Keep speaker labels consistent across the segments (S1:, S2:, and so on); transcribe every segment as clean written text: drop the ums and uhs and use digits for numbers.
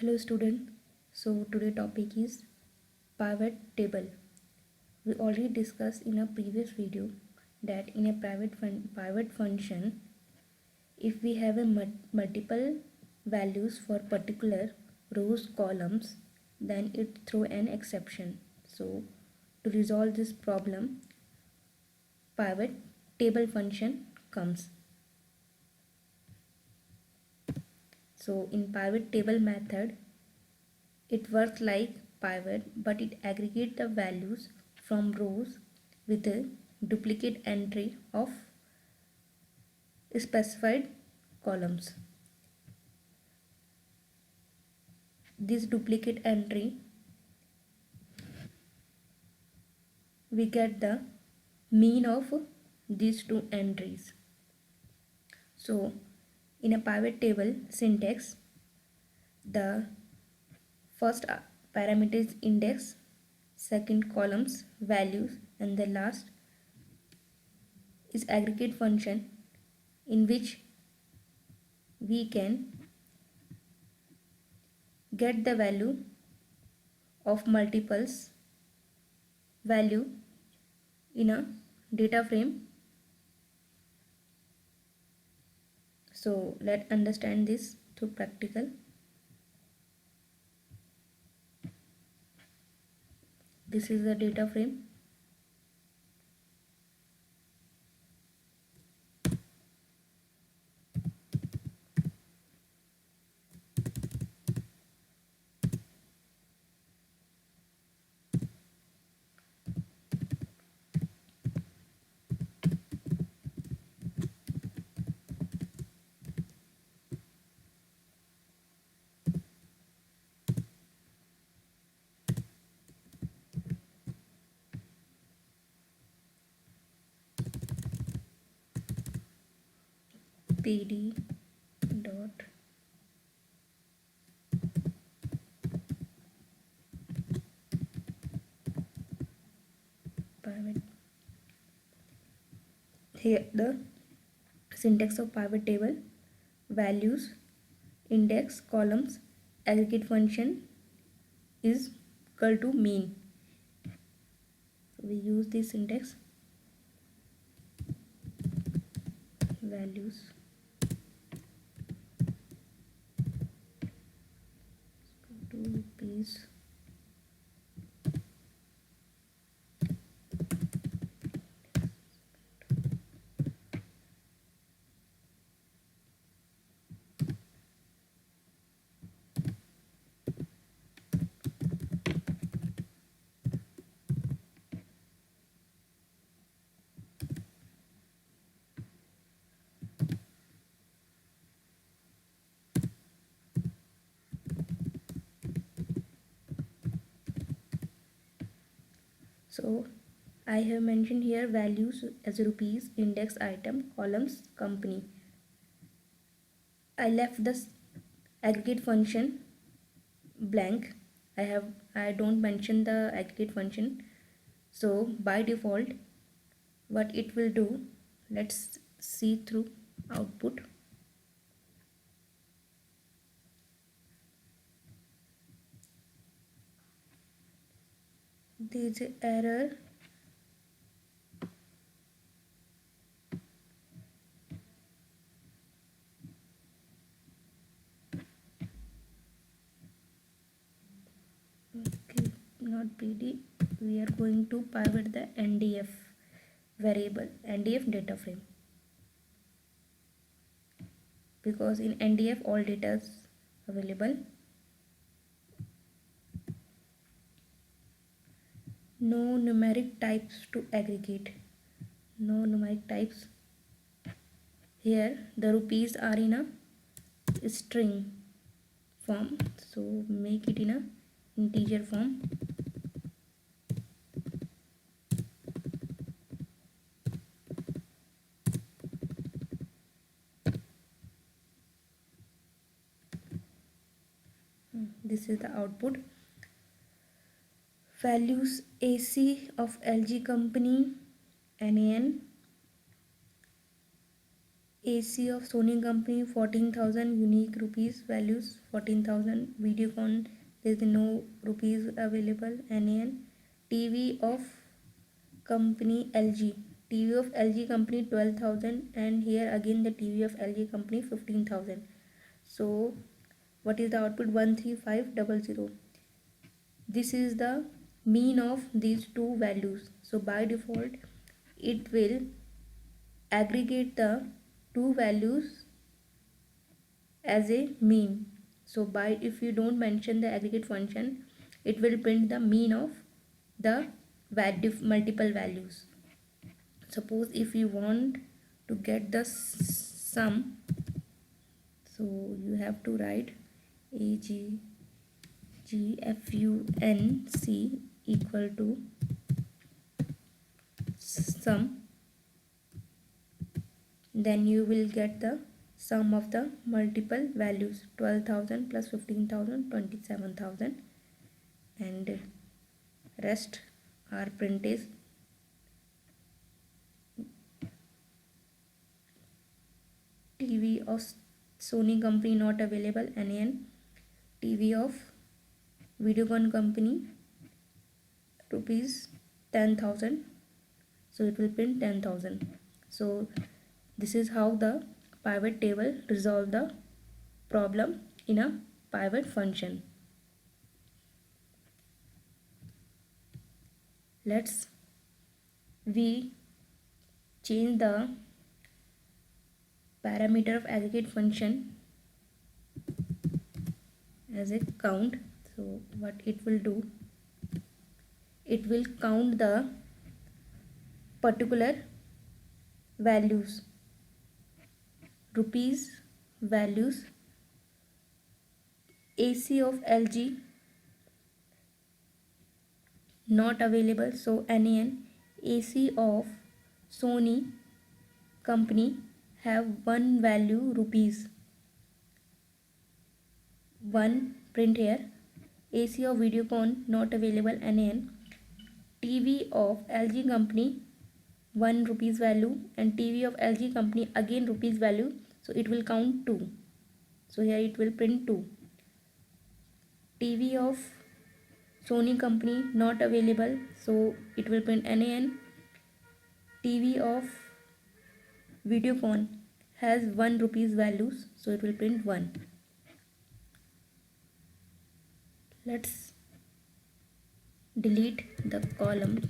S1: Hello student. So today topic is pivot table. We already discussed in a previous video that in a pivot function, if we have a multiple values for particular rows columns, then it throw an exception. So to resolve this problem, pivot table function comes. So in pivot table method, it works like pivot, but it aggregates the values from rows with a duplicate entry of specified columns. This duplicate entry, we get the mean of these two entries. So in a pivot table syntax, the first parameter is index, second columns values, and the last is aggregate function, in which we can get the value of multiples value in a data frame. So let's understand this through practical. This is the data frame. PD dot pivot. Here the syntax of pivot table: values, index, columns, aggregate function is equal to mean. We use this syntax: values to rupees. So I have mentioned here values as rupees, index, item, columns, company. I left this aggregate function blank. I don't mention the aggregate function. So by default, what it will do, let's see through output. There is an error. Okay, not PD. We are going to pivot the NDF variable, NDF data frame, because in NDF all data is available. No numeric types to aggregate. No numeric types. Here the rupees are in a string form, so make it in a integer form. This is the output. Values: AC of LG company, NAN, AC of Sony company 14,000 unique rupees values 14,000. Videocon there is no rupees available. NAN. TV of company LG. TV of LG company 12,000, and here again the TV of LG company 15,000. So what is the output? 13500. This is the mean of these two values. So by default it will aggregate the two values as a mean. So by if you don't mention the aggregate function, it will print the mean of the multiple values. Suppose if you want to get the sum, so you have to write AGGFUNC equal to sum, then you will get the sum of the multiple values 12,000 plus 15,000 27,000, and rest are printed. TV of Sony company not available. NAN. TV of Videocon company rupees 10,000, so it will print 10,000. So this is how the pivot table resolve the problem in a pivot function. Let's we change the parameter of aggregate function as a count. So what it will do, it will count the particular values, rupees values. AC of LG not available, so NAN. AC of Sony company have one value rupees, one print here. AC of Videocon not available. NAN. TV of LG company 1 rupees value, and TV of LG company again rupees value, so it will count 2, so here it will print 2. TV of Sony company not available, so it will print NAN. TV of Videocon has 1 rupees values, so it will print 1. Let's delete the column.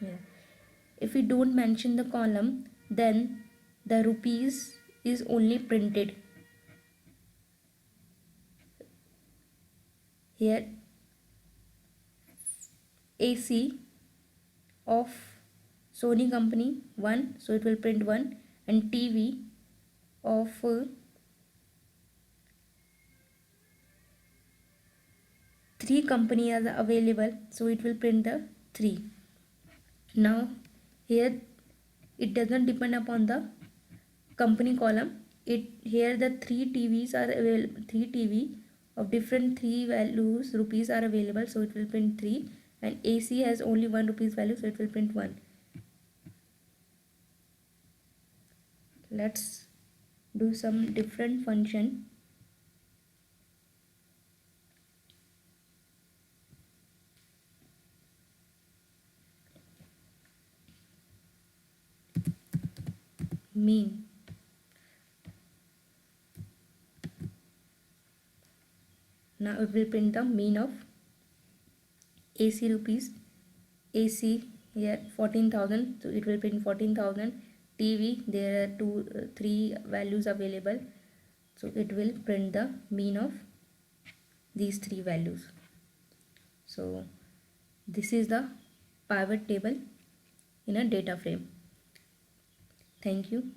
S1: Yeah. If we don't mention the column, then the rupees is only printed. Here AC of Sony company 1, so it will print 1, and TV of three company are available, so it will print the 3. Now here it doesn't depend upon the company column. It here the 3 TVs are available, 3 TV of different 3 values rupees are available, so it will print 3, and AC has only 1 rupees value, so it will print 1. Let's do some different function. Mean. Now it will print the mean of AC rupees. AC here 14,000, so it will print 14,000. TV there are 3 values available, so it will print the mean of these 3 values. So this is the pivot table in a data frame. Thank you.